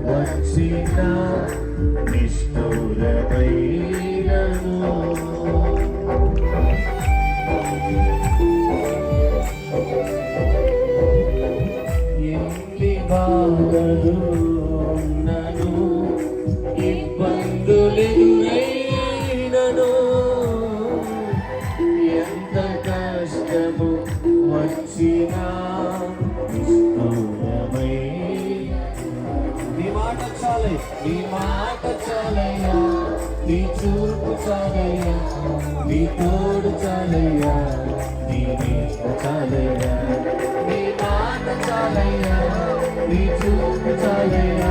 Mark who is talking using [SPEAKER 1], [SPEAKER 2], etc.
[SPEAKER 1] వచ్చిన నిష్ఠురమైనను ఎన్ని బాధలు ఉన్నను ఇబ్బందులెదురైనను ఎంత కష్టము వచ్చినా నిష్ఠురమై నీ మాట చాలే నీ మాట చాలయ్యా నీ చూపు చాలయ్యా నీ తోడు చాలయ్యా నీ నీడ చాలయ్యా నీ మాట చాలయ్యా నీ చూపు చాలయ్యా